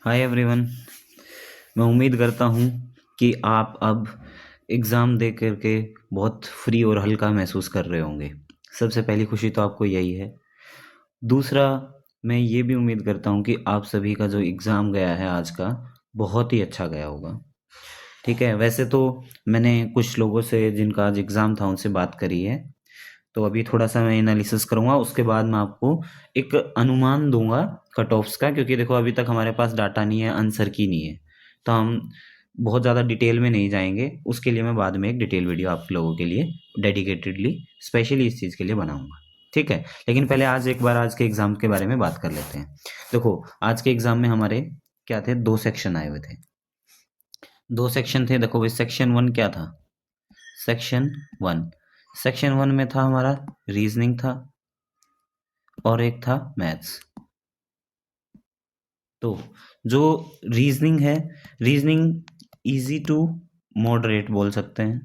Hi everyone. मैं उम्मीद करता हूँ कि आप अब एग्ज़ाम दे कर के बहुत फ्री और हल्का महसूस कर रहे होंगे। सबसे पहली खुशी तो आपको यही है। दूसरा, मैं ये भी उम्मीद करता हूँ कि आप सभी का जो एग्ज़ाम गया है आज का, बहुत ही अच्छा गया होगा। ठीक है, वैसे तो मैंने कुछ लोगों से जिनका आज एग्ज़ाम था उनसे बात करी है। तो अभी थोड़ा-सा मैं एनालिसिस करूँगा, उसके बाद मैं आपको एक अनुमान दूँगा कट ऑफ्स का, क्योंकि देखो अभी तक हमारे पास डाटा नहीं है, आंसर की नहीं है। तो हम बहुत ज़्यादा डिटेल में नहीं जाएँगे, उसके लिए मैं बाद में एक डिटेल वीडियो आप लोगों के लिए डेडिकेटेडली स्पेशली इस चीज़ के लिए बनाऊँगा। ठीक है? लेकिन पहले आज एक बार आज के एग्ज़ाम के बारे में बात कर लेते हैं। देखो, आज के एग्ज़ाम में हमारे क्या थे, 2 सेक्शन आए हुए थे। 2 सेक्शन थे, देखो भाई सेक्शन 1 क्या था? सेक्शन 1 सेक्शन 1 में था हमारा रीजनिंग था और एक था मैथ्स। तो जो रीजनिंग है, रीजनिंग इजी टू मॉडरेट बोल सकते हैं।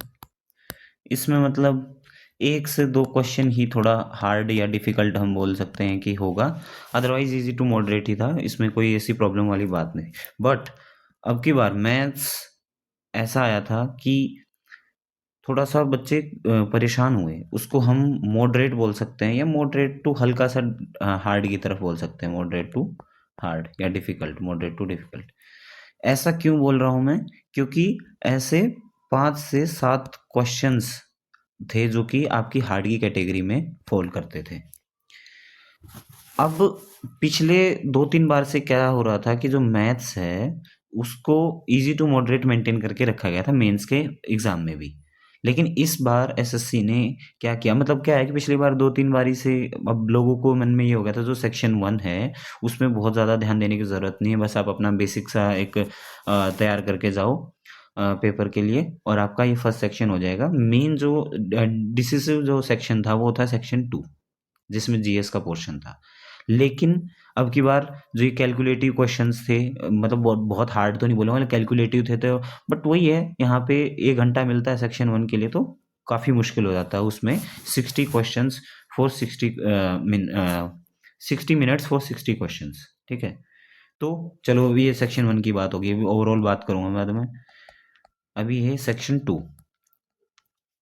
इसमें मतलब एक से दो क्वेश्चन ही थोड़ा हार्ड या डिफिकल्ट हम बोल सकते हैं कि होगा, अदरवाइज इजी टू मॉडरेट ही था, इसमें कोई ऐसी प्रॉब्लम वाली बात नहीं। बट अब की बार मैथ्स ऐसा आया था कि थोड़ा-सा बच्चे परेशान हुए। उसको हम मॉडरेट बोल सकते हैं या मॉडरेट टू हल्का सा हार्ड की तरफ बोल सकते हैं। मॉडरेट टू हार्ड या डिफ़िकल्ट, मॉडरेट टू डिफ़िकल्ट। ऐसा क्यों बोल रहा हूँ मैं? क्योंकि ऐसे 5 से 7 क्वेश्चन्स थे जो कि आपकी हार्ड की कैटेगरी में फ़ॉल करते थे। अब पिछले 2-3 बार से क्या हो रहा था कि जो मैथ्स है, उसको ईज़ी टू मॉडरेट मेंटेन करके रखा गया था मेंस के एग्ज़ाम में भी। लेकिन इस बार एसएससी ने क्या किया, मतलब क्या है कि पिछली बार 2-3 बारी से अब लोगों को मन में ये हो गया था, जो सेक्शन 1 है, उसमें बहुत ज़्यादा ध्यान देने की ज़रूरत नहीं है। बस आप अपना बेसिक सा एक तैयार करके जाओ पेपर के लिए और आपका ये फर्स्ट सेक्शन हो जाएगा। मेन जो डिसिसिव जो सेक्शन था, वो था सेक्शन 2, जिसमें जीएस का पोर्शन था। लेकिन अब की बार जो ये कैलकुलेटिव क्वेश्चंस थे, मतलब बहुत बहुत हार्ड तो नहीं बोलूँगा, कैलकुलेटिव थे, तो बट वही है, यहाँ पे 1 घंटा मिलता है सेक्शन 1 के लिए, तो काफ़ी मुश्किल हो जाता है। उसमें 60 questions for 60 minutes for 60 questions. ठीक है? तो चलो अभी ये सेक्शन 1 की बात होगी, अभी ओवरऑल बात करूँगा बाद में। अभी है सेक्शन 2।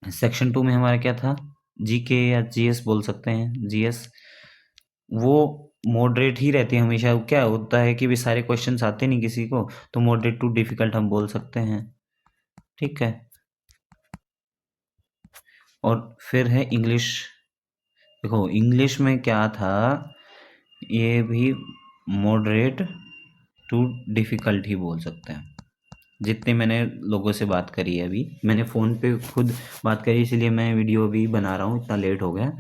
सेक्शन 2 में हमारा क्या था? जीके या जीएस बोल सकते हैं, जीएस। वो मॉडरेट ही रहती है हमेशा। क्या होता है कि भी सारे क्वेश्चंस आते नहीं किसी को, तो मॉडरेट टू डिफिकल्ट हम बोल सकते हैं। ठीक है? और फिर है इंग्लिश। देखो इंग्लिश में क्या था, ये भी मॉडरेट टू डिफिकल्ट ही बोल सकते हैं। जितने मैंने लोगों से बात करी है, अभी मैंने फ़ोन पे खुद बात करी, इसलिए मैं वीडियो भी बना रहा हूँ, इतना लेट हो गया।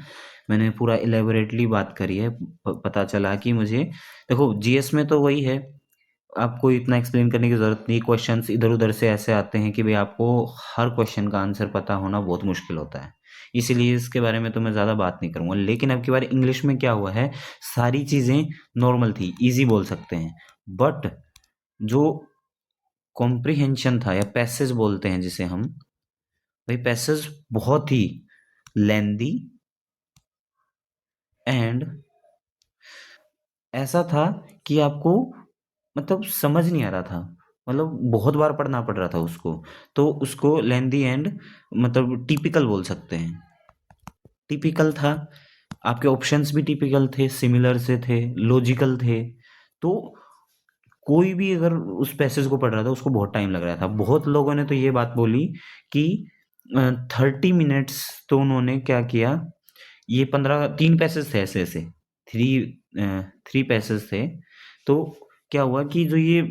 मैंने पूरा एलेबोरेटली बात करी है। पता चला कि मुझे, देखो जीएस में तो वही है, आपको इतना एक्सप्लेन करने की ज़रूरत नहीं। क्वेश्चंस इधर-उधर से ऐसे आते हैं कि भई आपको हर क्वेश्चन का आंसर पता होना बहुत मुश्किल होता है। इसीलिए इसके बारे में तो मैं ज़्यादा बात नहीं करूँगा। लेकिन अब की बार इंग्लिश में क्या हुआ है, सारी चीज़ें नॉर्मल थी, ईज़ी बोल सकते हैं। बट जो कॉम्प्रिहेंशन था या पैसेज बोलते हैं जिसे हम, वही पैसेज बहुत ही लेंदी एंड ऐसा था कि आपको मतलब समझ नहीं आ रहा था, मतलब बहुत बार पढ़ना पड़ रहा था उसको। तो उसको लेंदी एंड मतलब टिपिकल बोल सकते हैं। टिपिकल था, आपके ऑप्शंस भी टिपिकल थे, सिमिलर से थे, लॉजिकल थे। तो कोई भी अगर उस पैसेज को पढ़ रहा था, उसको बहुत टाइम लग रहा था। बहुत लोगों ने तो ये बात बोली कि 30 मिनट्स, तो उन्होंने क्या किया, ये 15 3 पैसेज थे ऐसे-ऐसे, 3 3 पैसेज थे। तो क्या हुआ कि जो ये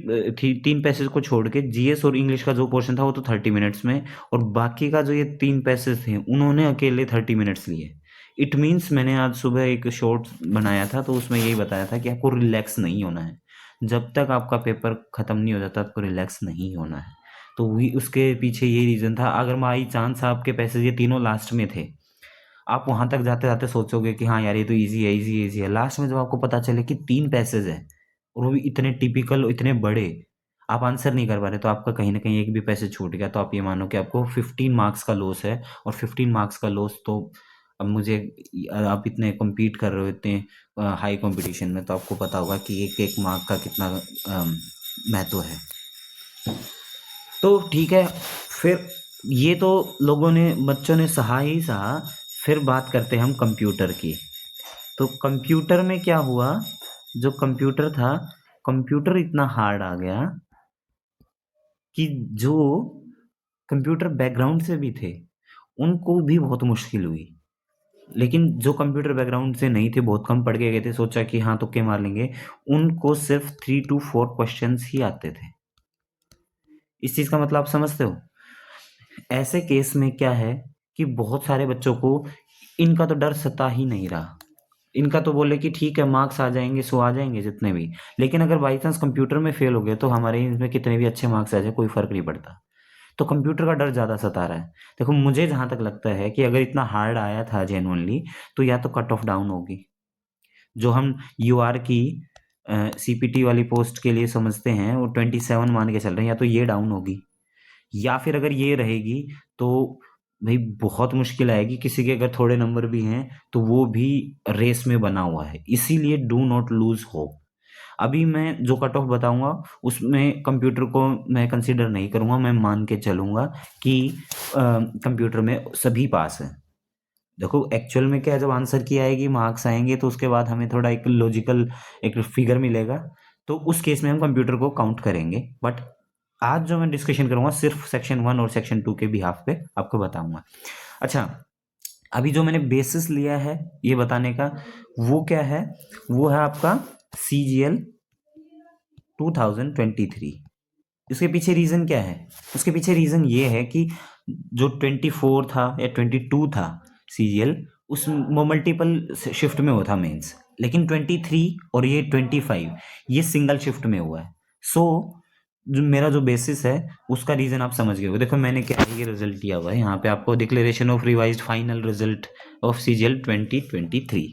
3 पैसेज को छोड़ के जीएस और इंग्लिश का जो पोर्शन था, वो तो 30 मिनट्स में, और बाकी का जो ये 3 पैसेज थे, उन्होंने अकेले 30 मिनट्स लिए। इट मीन्स मैंने आज सुबह एक शॉर्ट्स बनाया था, तो उसमें यही बताया था कि आपको रिलैक्स नहीं होना है। जब तक आपका पेपर खत्म नहीं हो जाता, आपको रिलैक्स नहीं होना है। तो वही उसके पीछे ये रीज़न था। अगर बाई चांस आपके पैसेज ये तीनों लास्ट में थे, आप वहां तक जाते जाते सोचोगे कि हाँ यार ये तो इजी है, इजी इजी है। लास्ट में जब आपको पता चले कि 3 पैसेज है और वो भी इतने टिपिकल, इतने बड़े, आप आंसर नहीं कर पा रहे, तो आपका कहीं ना कहीं एक भी पैसेज छूट गया, तो आप ये मानो कि आपको 15 मार्क्स का लॉस है। और 15 मार्क्स का लॉस तो, अब मुझे, आप इतने compete कर रहे हो, इतने हाई कंपटीशन में, तो आपको पता होगा कि एक एक मार्क का कितना महत्व है। तो ठीक है, फिर ये तो लोगों ने, बच्चों ने सहा ही सहा। फिर बात करते हैं हम कंप्यूटर की। तो कंप्यूटर में क्या हुआ, जो कंप्यूटर था, कंप्यूटर इतना हार्ड आ गया कि जो कंप्यूटर बैकग्राउंड से भी थे उनको भी बहुत मुश्किल हुई। लेकिन जो कंप्यूटर बैकग्राउंड से नहीं थे, बहुत कम पढ़ के गए थे, सोचा कि हाँ तुक्के मार लेंगे, उनको सिर्फ 3 to 4 क्वेश्चंस ही आते थे। इस चीज़ का मतलब आप समझते हो? ऐसे केस में क्या है कि बहुत सारे बच्चों को इनका तो डर सता ही नहीं रहा। इनका तो बोले कि ठीक है मार्क्स आ जाएंगे, सो आ जाएंगे जितने भी, लेकिन अगर बाई चांस कंप्यूटर में फेल हो गए तो हमारे इसमें कितने भी अच्छे मार्क्स आ जाए कोई फर्क नहीं पड़ता। तो कंप्यूटर का डर ज़्यादा सता रहा है। देखो मुझे जहाँ तक लगता है कि अगर इतना हार्ड आया था जेन्युइनली, तो या तो कट ऑफ डाउन होगी, जो हम यूआर की सीपीटी वाली पोस्ट के लिए समझते हैं वो 27 मान के चल रहे हैं, या तो ये डाउन होगी, या फिर अगर ये रहेगी तो भाई बहुत मुश्किल आएगी। किसी के अगर थोड़े नंबर भी हैं तो वो भी रेस में बना हुआ है, इसीलिए डू नॉट लूज होप। अभी मैं जो कट ऑफ बताऊंगा उसमें कंप्यूटर को मैं कंसीडर नहीं करूंगा, मैं मान के चलूंगा कि कंप्यूटर में सभी पास है। देखो एक्चुअल में क्या है, जब आंसर की आएगी, मार्क्स आएंगे, तो उसके बाद हमें थोड़ा एक लॉजिकल एक फिगर मिलेगा, तो उस केस में हम कंप्यूटर को काउंट करेंगे। बट आज जो मैं डिस्कशन करूंगा सिर्फ सेक्शन 1 और सेक्शन 2 के बिहाफ पे आपको बताऊंगा। अच्छा, अभी जो मैंने बेसिस लिया है ये बताने का, वो क्या है, वो है आपका CGL 2023। इसके पीछे रीज़न क्या है? उसके पीछे रीज़न ये है कि जो 24 था या 22 था CGL, उस वो मल्टीपल शिफ्ट में हुआ था मेंस, लेकिन 23 और ये 25 ये सिंगल शिफ्ट में हुआ है। सो जो मेरा जो बेसिस है उसका रीज़न आप समझ गए हो। देखो मैंने क्या है, ये रिजल्ट दिया हुआ है यहाँ पे आपको, declaration of revised final result of CGL 2023।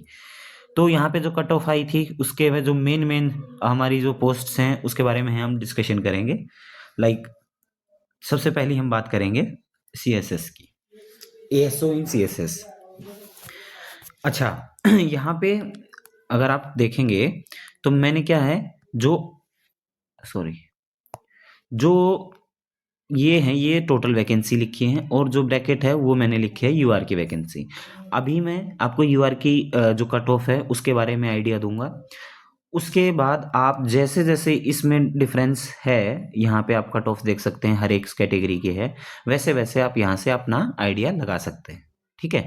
तो यहाँ पे जो कट ऑफ आई थी उसके जो मेन मेन हमारी जो पोस्ट्स हैं उसके बारे में हम डिस्कशन करेंगे। लाइक सबसे पहले हम बात करेंगे CSS की, ASO इन CSS। अच्छा यहाँ पे अगर आप देखेंगे तो मैंने क्या है, जो सॉरी, जो ये है ये टोटल वैकेंसी लिखी है, और जो ब्रैकेट है वो मैंने लिखी है यूआर की वैकेंसी। अभी मैं आपको यूआर की जो कट ऑफ है उसके बारे में आइडिया दूंगा। उसके बाद आप जैसे जैसे इसमें डिफरेंस है, यहाँ पे आप कट ऑफ देख सकते हैं हर एक कैटेगरी के है, वैसे वैसे आप यहाँ से अपना आइडिया लगा सकते हैं। ठीक है,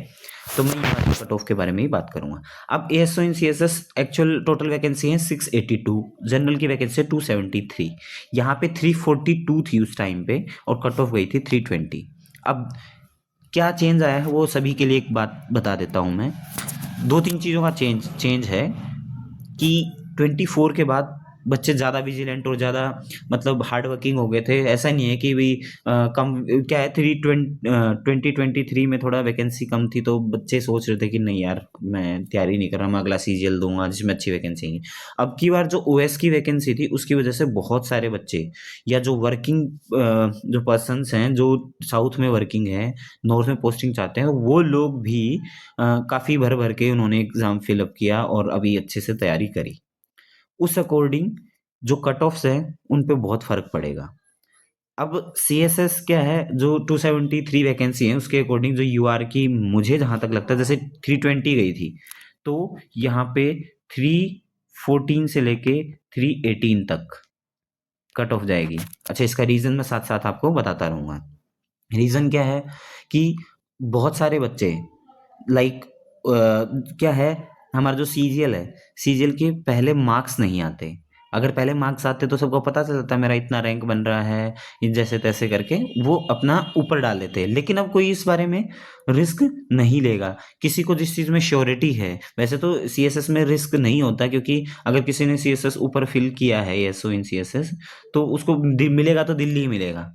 तो मैं यहाँ पे कट ऑफ के बारे में ही बात करूंगा। अब ASO इन CSS एक्चुअल टोटल वैकेंसी है 682, जनरल की वैकेंसी है 273। यहाँ पे 342 थी उस टाइम पे और कट ऑफ गई थी 320। अब क्या चेंज आया है वो सभी के लिए एक बात बता देता हूँ मैं। 2-3 चीज़ों का चेंज है कि 24 के बाद बच्चे ज़्यादा विजिलेंट और ज़्यादा मतलब हार्ड वर्किंग हो गए थे। ऐसा नहीं है कि भाई कम क्या है, 2023 में थोड़ा वैकेंसी कम थी तो बच्चे सोच रहे थे कि नहीं यार मैं तैयारी नहीं कर रहा, मैं अगला CGL दूंगा जिसमें अच्छी वैकेंसी है। अब की बार जो OS की वैकेंसी थी उसकी वजह से बहुत सारे बच्चे या जो वर्किंग जो पर्सनस हैं जो साउथ में वर्किंग है, नॉर्थ में पोस्टिंग चाहते हैं, वो लोग भी काफ़ी भर भर के उन्होंने एग्ज़ाम फिलअप किया और अभी अच्छे से तैयारी करी। उस अकॉर्डिंग जो कट ऑफ्स हैं उन पे बहुत फर्क पड़ेगा। अब CSS क्या है, जो 273 वैकेंसी है उसके अकॉर्डिंग जो UR की मुझे जहाँ तक लगता है जैसे 320 गई थी, तो यहाँ पे 314 से लेके 318 तक कट ऑफ जाएगी। अच्छा, इसका रीज़न मैं साथ साथ आपको बताता रहूँगा। रीज़न क्या है कि बहुत सारे बच्चे लाइक क्या है, हमारा जो CGL है, CGL के पहले मार्क्स नहीं आते। अगर पहले मार्क्स आते तो सबको पता चलता मेरा इतना रैंक बन रहा है, ये जैसे तैसे करके वो अपना ऊपर डाल देते हैं। लेकिन अब कोई इस बारे में रिस्क नहीं लेगा, किसी को जिस चीज़ में श्योरिटी है। वैसे तो CSS में रिस्क नहीं होता, क्योंकि अगर किसी ने CSS ऊपर फिल किया है ASO इन CSS तो उसको मिलेगा तो दिल्ली ही मिलेगा।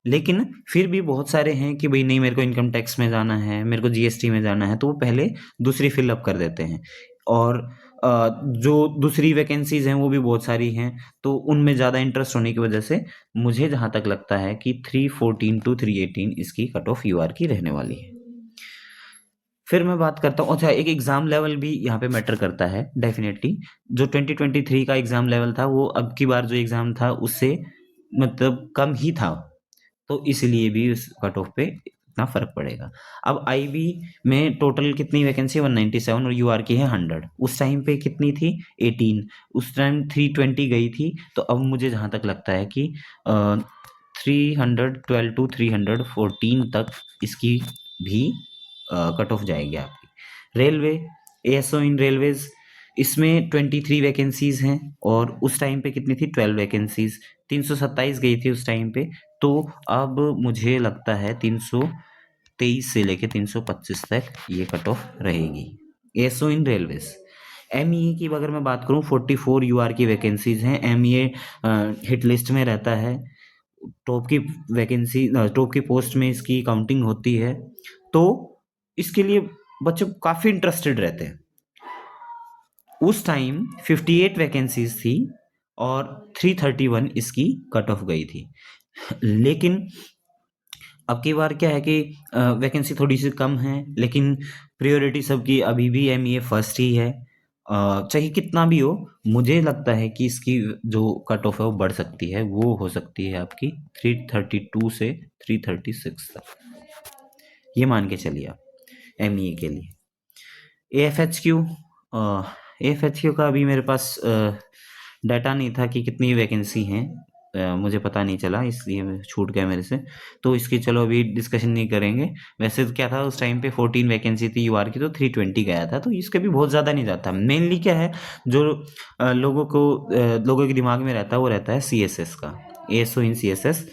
लेकिन फिर भी बहुत सारे हैं कि भाई नहीं मेरे को इनकम टैक्स में जाना है, मेरे को GST में जाना है, तो वो पहले दूसरी फिलअप कर देते हैं। और जो दूसरी वैकेंसीज हैं वो भी बहुत सारी हैं, तो उनमें ज़्यादा इंटरेस्ट होने की वजह से मुझे जहाँ तक लगता है कि 314 to 318 इसकी कट ऑफ UR की रहने वाली है। फिर मैं बात करता हूँ, अच्छा एक एग्ज़ाम लेवल भी यहाँ पे मैटर करता है डेफ़िनेटली। जो 2023 का एग्ज़ाम लेवल था वो अब की बार जो एग्ज़ाम था उससे मतलब कम ही था। तो इसलिए भी उस कट ऑफ पे इतना फ़र्क पड़ेगा। अब आईबी में टोटल कितनी वैकेंसी है 197 और यूआर की है 100। उस टाइम पे कितनी थी 18, उस टाइम 320 गई थी। तो अब मुझे जहाँ तक लगता है कि 312 टू 314 तक इसकी भी कट ऑफ जाएगी आपकी। रेलवे, एएसओ इन रेलवेज, इसमें 23 वैकेंसीज हैं और उस टाइम पे कितनी थी 12 वैकेंसीज, 327 गई थी उस टाइम पे। तो अब मुझे लगता है 323 से लेके 325 तक ये कट ऑफ रहेगी एसओ इन रेलवेज। एमईए की अगर मैं बात करूं 44 यूआर की वैकेंसीज हैं। एमईए हिट लिस्ट में रहता है, टॉप की वैकेंसी टॉप की पोस्ट में इसकी काउंटिंग होती है। तो इसके लिए बच्चे काफ़ी इंटरेस्टेड रहते हैं। उस टाइम 58 वैकेंसीज थी और 331 इसकी कट ऑफ गई थी। लेकिन अब की बार क्या है कि वैकेंसी थोड़ी सी कम है, लेकिन प्रायोरिटी सबकी अभी भी एमईए फर्स्ट ही है। चाहे कितना भी हो, मुझे लगता है कि इसकी जो कट ऑफ है वो बढ़ सकती है, वो हो सकती है आपकी 332 से 336 तक, ये मान के चलिए आप एमईए के लिए। एएफएचक्यू, एएफएचक्यू का अभी मेरे पास डाटा नहीं था कि कितनी वैकेंसी हैं, मुझे पता नहीं चला इसलिए छूट गया मेरे से। तो इसकी चलो अभी डिस्कशन नहीं करेंगे। वैसे तो क्या था उस टाइम पे 14 वैकेंसी थी यूआर की, तो 320 गया था, तो इसका भी बहुत ज़्यादा नहीं जाता। मेनली क्या है जो लोगों के दिमाग में रहता है वो रहता है सीएसएस का, एएसओ इन सीएसएस,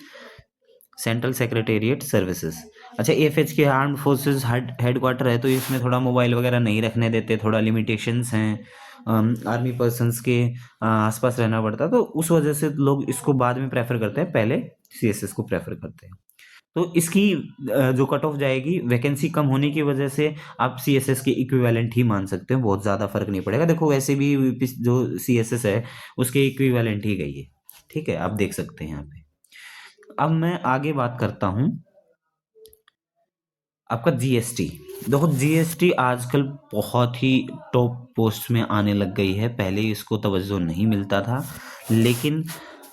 सेंट्रल सेक्रेटेरिएट सर्विसेज। अच्छा एएफएच के आर्म्ड फोर्सेस हेडक्वार्टर है, तो इसमें थोड़ा मोबाइल वगैरह नहीं रखने देते, थोड़ा लिमिटेशंस हैं। आर्मी पर्सन्स के आसपास रहना पड़ता है, तो उस वजह से लोग इसको बाद में प्रेफर करते हैं, पहले सीएसएस को प्रेफर करते हैं। तो इसकी जो कट ऑफ जाएगी वैकेंसी कम होने की वजह से, आप सीएसएस के इक्विवेलेंट ही मान सकते हैं, बहुत ज़्यादा फर्क नहीं पड़ेगा। देखो वैसे भी जो सीएसएस है उसके इक्विवेलेंट ही गई है, ठीक है, आप देख सकते हैं यहाँ पे। अब मैं आगे बात करता हूँ आपका जीएसटी। देखो जीएसटी आजकल बहुत ही टॉप पोस्ट में आने लग गई है, पहले इसको तवज्जो नहीं मिलता था, लेकिन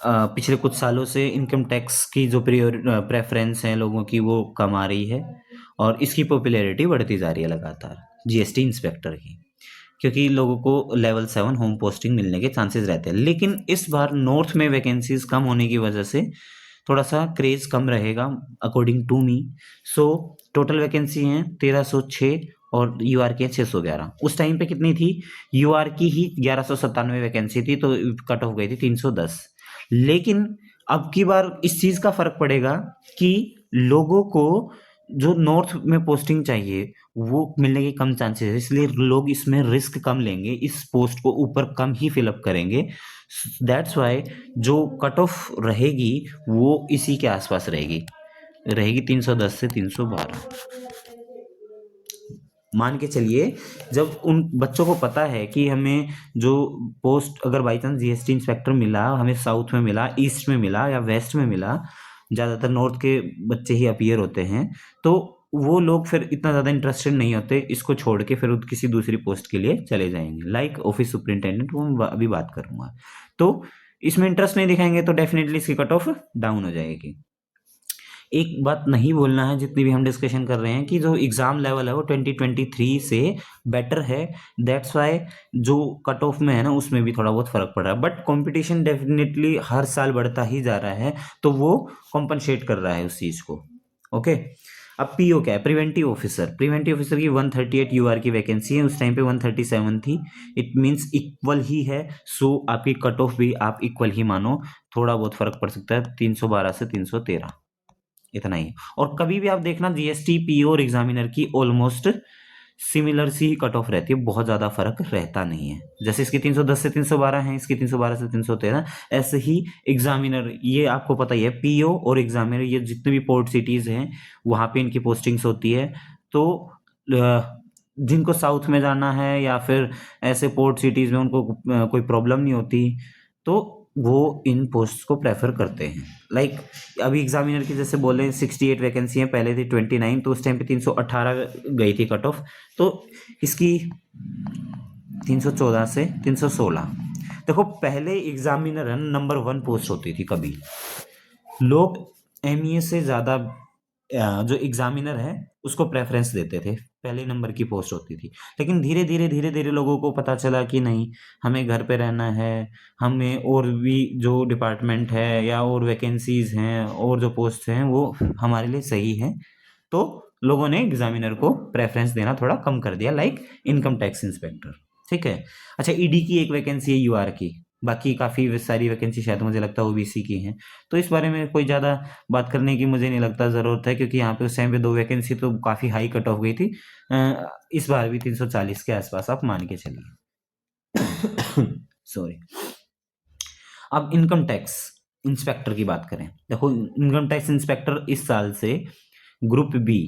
पिछले कुछ सालों से इनकम टैक्स की जो प्रेफरेंस है लोगों की वो कम आ रही है और इसकी पॉपुलैरिटी बढ़ती जा रही है लगातार जीएसटी इंस्पेक्टर की, क्योंकि लोगों को लेवल 7 होम पोस्टिंग मिलने के चांसेस रहते हैं। लेकिन इस बार नॉर्थ में वैकेंसीज कम होने की वजह से थोड़ा सा क्रेज कम रहेगा according to me. So total vacancy हैं 1306 और यूआर की है 611। उस टाइम पे कितनी थी, यूआर की ही 1197 वैकेंसी थी, तो कट ऑफ गई थी 310। लेकिन अब की बार इस चीज़ का फर्क पड़ेगा कि लोगों को जो नॉर्थ में पोस्टिंग चाहिए वो मिलने के कम चांसेस है, इसलिए लोग इसमें रिस्क कम लेंगे, इस पोस्ट को ऊपर कम ही फिलअप करेंगे। दैट्स वाई जो कट ऑफ रहेगी वो इसी के आसपास रहेगी 310 से 312। मान के चलिए जब उन बच्चों को पता है कि हमें जो पोस्ट अगर बाई चांस जीएसटी इंस्पेक्टर मिला, हमें साउथ में मिला, ईस्ट में मिला या वेस्ट में मिला, ज़्यादातर नॉर्थ के बच्चे ही अपीयर होते हैं, तो वो लोग फिर इतना ज़्यादा इंटरेस्टेड नहीं होते, इसको छोड़ के फिर किसी दूसरी पोस्ट के लिए चले जाएंगे, लाइक ऑफिस सुपरिटेंडेंट, वो मैं अभी बात करूँगा। तो इसमें इंटरेस्ट नहीं दिखाएंगे तो डेफिनेटली इसकी कट ऑफ डाउन हो जाएगी। एक बात नहीं बोलना है जितनी भी हम डिस्कशन कर रहे हैं कि जो एग्ज़ाम लेवल है वो 2023 से बेटर है, दैट्स वाई जो कट ऑफ में है ना उसमें भी थोड़ा बहुत फ़र्क पड़ रहा है, बट कंपटीशन डेफिनेटली हर साल बढ़ता ही जा रहा है, तो वो कॉम्पनसेट कर रहा है उस चीज़ को। ओके, अब पीओ क्या है, प्रिवेंटिव ऑफिसर की 138 यूआर की वैकेंसी है, उस टाइम पे 137 थी, इट मीन्स इक्वल ही है। सो आपकी कट ऑफ भी आप इक्वल ही मानो, थोड़ा बहुत फर्क पड़ सकता है 312 से 313, इतना ही। और कभी भी आप देखना जीएसटी पीओ और एग्जामिनर की ऑलमोस्ट सिमिलर सी कट ऑफ रहती है, बहुत ज़्यादा फर्क रहता नहीं है। जैसे इसकी 310 से 312 है, इसकी 312 से 313, ऐसे ही एग्जामिनर, ये आपको पता ही है, पीओ और एग्जामिनर ये जितने भी पोर्ट सिटीज़ हैं वहाँ पे इनकी पोस्टिंग्स होती है। तो जिनको साउथ में जाना है या फिर ऐसे पोर्ट सिटीज़ में उनको कोई प्रॉब्लम नहीं होती, तो वो इन पोस्ट को प्रेफर करते हैं। लाइक अभी एग्जामिनर की जैसे बोले 68 वैकेंसी हैं, पहले थी 29, तो उस टाइम पे 318 गई थी कट ऑफ, तो इसकी 314 से 316। देखो पहले एग्जामिनर नंबर 1 पोस्ट होती थी, कभी लोग एमईए से ज़्यादा जो एग्जामिनर है उसको प्रेफरेंस देते थे, पहले नंबर की पोस्ट होती थी। लेकिन धीरे धीरे लोगों को पता चला कि नहीं, हमें घर पे रहना है, हमें और भी जो डिपार्टमेंट है या और वैकेंसीज हैं और जो पोस्ट हैं वो हमारे लिए सही हैं, तो लोगों ने एग्जामिनर को प्रेफरेंस देना थोड़ा कम कर दिया, लाइक इनकम टैक्स इंस्पेक्टर। ठीक है। अच्छा, ईडी की एक वैकेंसी है, यूआर की, बाकी काफ़ी सारी वैकेंसी शायद मुझे लगता है ओबीसी की हैं। तो इस बारे में कोई ज़्यादा बात करने की मुझे नहीं लगता ज़रूरत है, क्योंकि यहाँ पे उस टाइम पे 2 वैकेंसी तो काफ़ी हाई कट ऑफ गई थी। इस बार भी 340 के आसपास आप मान के चलिए। सॉरी। अब इनकम टैक्स इंस्पेक्टर की बात करें। देखो इनकम टैक्स इंस्पेक्टर इस साल से ग्रुप बी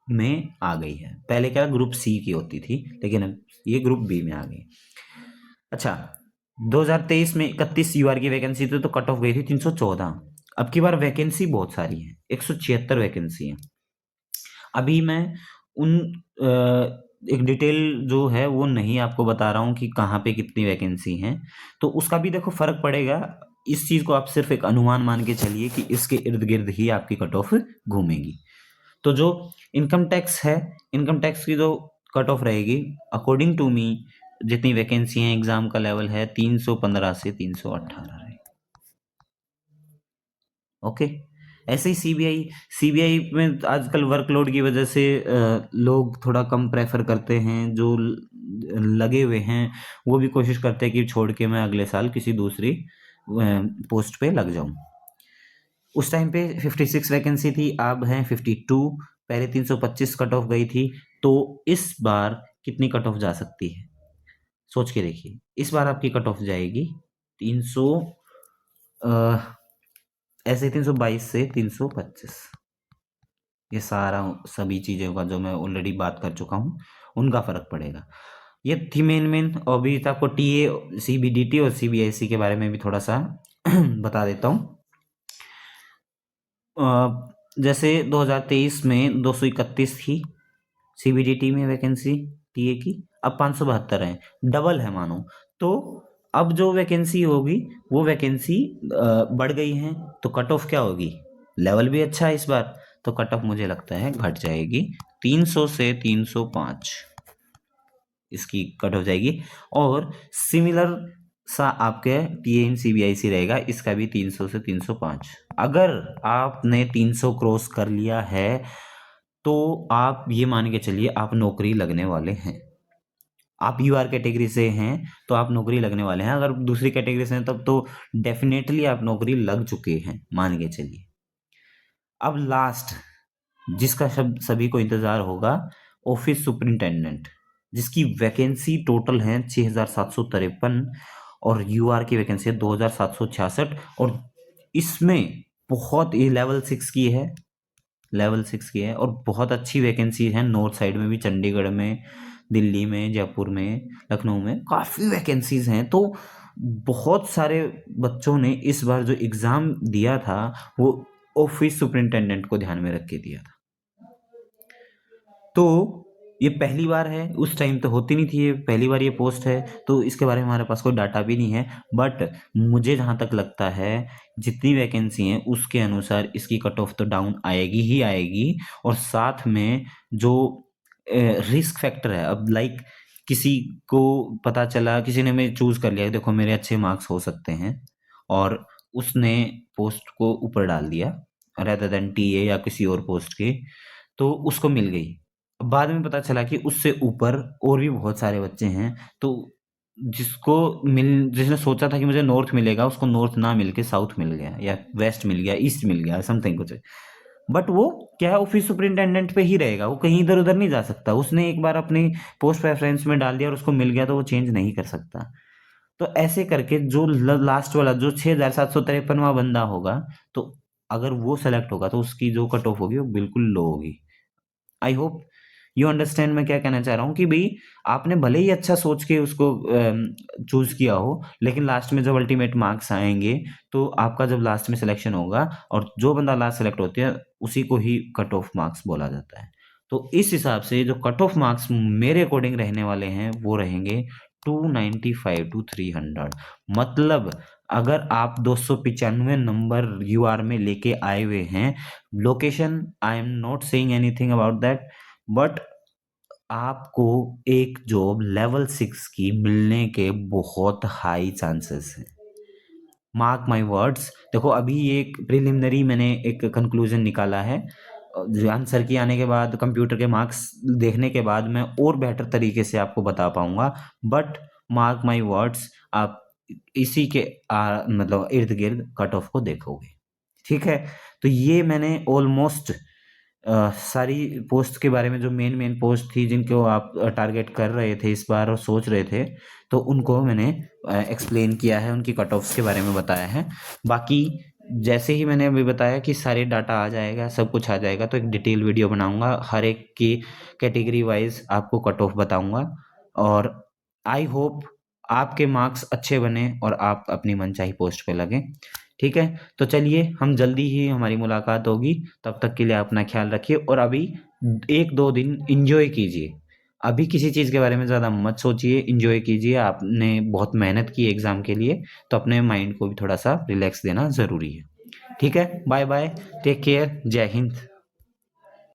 में आ गई है। पहले क्या ग्रुप सी की होती थी, लेकिन अब ये ग्रुप बी में आ गई। अच्छा, 2023 में 31 यूआर की वैकेंसी थी, तो कट ऑफ गई थी 314। अब की बार वैकेंसी बहुत सारी है, 176 वैकेंसी है। अभी मैं उन एक डिटेल जो है वो नहीं आपको बता रहा हूँ कि कहाँ पे कितनी वैकेंसी हैं, तो उसका भी देखो फर्क पड़ेगा। इस चीज़ को आप सिर्फ एक अनुमान मान के चलिए कि इसके इर्द गिर्द ही आपकी कट ऑफ घूमेगी। तो जो इनकम टैक्स है, इनकम टैक्स की जो कट ऑफ रहेगी, अकॉर्डिंग टू मी, जितनी वैकेंसी हैं, एग्जाम का लेवल है 315 से 318 रहेगी। ओके। ऐसे ही सीबीआई, सीबीआई में आजकल वर्कलोड की वजह से लोग थोड़ा कम प्रेफर करते हैं, जो लगे हुए हैं वो भी कोशिश करते हैं कि छोड़ के मैं अगले साल किसी दूसरी पोस्ट पे लग जाऊं। उस टाइम पे 56 वैकेंसी थी, अब हैं 52। पहले 325 कट ऑफ गई थी, तो इस बार कितनी कट ऑफ जा सकती है सोच के देखिए। इस बार आपकी कट ऑफ जाएगी 300, ऐसे 322 से 325। ये सारा सभी चीज़ों का जो मैं ऑलरेडी बात कर चुका हूँ उनका फ़र्क पड़ेगा। ये थी मेन। और अभी आपको टीए, सीबीडीटी और सीबीआईसी के बारे में भी थोड़ा सा बता देता हूँ। जैसे 2023 में 231 थी सीबीडीटी में वैकेंसी टीए की, अब 572 है, डबल है मानो। तो अब जो वैकेंसी होगी वो वैकेंसी बढ़ गई है, तो कट ऑफ क्या होगी, लेवल भी अच्छा है इस बार, तो कट ऑफ मुझे लगता है घट जाएगी 300 से 305, इसकी कट ऑफ जाएगी। और सिमिलर सा आपके टीएन सीबीआईसी रहेगा, इसका भी 300 से 305। अगर आपने 300 क्रॉस कर लिया है तो आप ये मान के चलिए आप नौकरी लगने वाले हैं। आप यूआर कैटेगरी से हैं तो आप नौकरी लगने वाले हैं, अगर दूसरी कैटेगरी से हैं तब तो डेफिनेटली आप नौकरी लग चुके हैं मान के चलिए। अब लास्ट जिसका शब्द सभी को इंतजार होगा, ऑफिस सुपरिंटेंडेंट, जिसकी वैकेंसी टोटल है 6,753 और यूआर की वैकेंसी है 2,766। और इसमें बहुत ये लेवल 6 की है, लेवल 6 की है, और बहुत अच्छी वैकेंसी है नॉर्थ साइड में भी, चंडीगढ़ में, दिल्ली में, जयपुर में, लखनऊ में काफ़ी वैकेंसीज हैं। तो बहुत सारे बच्चों ने इस बार जो एग्ज़ाम दिया था वो ऑफिस सुपरिंटेंडेंट को ध्यान में रख के दिया था। तो ये पहली बार है, उस टाइम तो होती नहीं थी, ये पहली बार ये पोस्ट है, तो इसके बारे में हमारे पास कोई डाटा भी नहीं है। बट मुझे जहाँ तक लगता है जितनी वैकेंसी हैं उसके अनुसार इसकी कट ऑफ तो डाउन आएगी ही आएगी। और साथ में जो रिस्क फैक्टर है, अब लाइक किसी को पता चला, किसी ने मैं चूज कर लिया, देखो मेरे अच्छे मार्क्स हो सकते हैं, और उसने पोस्ट को ऊपर डाल दिया रेदर देन टीए या किसी और पोस्ट के, तो उसको मिल गई। बाद में पता चला कि उससे ऊपर और भी बहुत सारे बच्चे हैं, तो जिसने सोचा था कि मुझे नॉर्थ मिलेगा, उसको नॉर्थ ना मिल के साउथ मिल गया, या वेस्ट मिल गया, ईस्ट मिल गया, समथिंग कुछ। बट वो क्या है, ऑफिस सुपरिंटेंडेंट पे ही रहेगा, वो कहीं इधर उधर नहीं जा सकता। उसने एक बार अपनी पोस्ट प्रेफरेंस में डाल दिया और उसको मिल गया तो वो चेंज नहीं कर सकता। तो ऐसे करके जो लास्ट वाला जो 6,753वां बंदा होगा, तो अगर वो सेलेक्ट होगा तो उसकी जो कट ऑफ होगी वो बिल्कुल लो होगी। आई होप यू अंडरस्टैंड मैं क्या कहना चाह रहा हूँ कि भाई आपने भले ही अच्छा सोच के उसको चूज किया हो, लेकिन लास्ट में जब अल्टीमेट मार्क्स आएंगे तो आपका जब लास्ट में सिलेक्शन होगा और जो बंदा लास्ट सेलेक्ट होते हैं उसी को ही कट ऑफ मार्क्स बोला जाता है। तो इस हिसाब से जो कट ऑफ मार्क्स मेरे अकॉर्डिंग रहने वाले हैं वो रहेंगे 295 टू 300। मतलब अगर आप 295 नंबर यूआर में लेके आए हुए हैं, location I am not saying anything about that, but आपको एक जॉब लेवल 6 की मिलने के बहुत हाई चांसेस हैं। Mark my words. देखो अभी एक प्रिलिमिनरी मैंने एक कंक्लूजन निकाला है, जो आंसर की आने के बाद कंप्यूटर के मार्क्स देखने के बाद मैं और बेहतर तरीके से आपको बता पाऊंगा, बट मार्क माय वर्ड्स, आप इसी के मतलब इर्द गिर्द कट ऑफ को देखोगे। ठीक है, तो ये मैंने ऑलमोस्ट सारी पोस्ट के बारे में, जो मेन मेन पोस्ट थी जिनको आप टारगेट कर रहे थे इस बार और सोच रहे थे, तो उनको मैंने एक्सप्लेन किया है, उनकी कट ऑफ्स के बारे में बताया है। बाकी जैसे ही मैंने अभी बताया कि सारे डाटा आ जाएगा, सब कुछ आ जाएगा, तो एक डिटेल वीडियो बनाऊंगा, हर एक की कैटेगरी वाइज आपको कट ऑफ बताऊंगा। और आई होप आपके मार्क्स अच्छे बने और आप अपनी मनचाही पोस्ट पे लगें। ठीक है, तो चलिए हम जल्दी ही हमारी मुलाकात होगी, तब तक के लिए अपना ख्याल रखिए और अभी 1-2 दिन एंजॉय कीजिए। अभी किसी चीज़ के बारे में ज़्यादा मत सोचिए, एंजॉय कीजिए। आपने बहुत मेहनत की एग्ज़ाम के लिए, तो अपने माइंड को भी थोड़ा सा रिलैक्स देना ज़रूरी है। ठीक है, बाय बाय, टेक केयर, जय हिंद।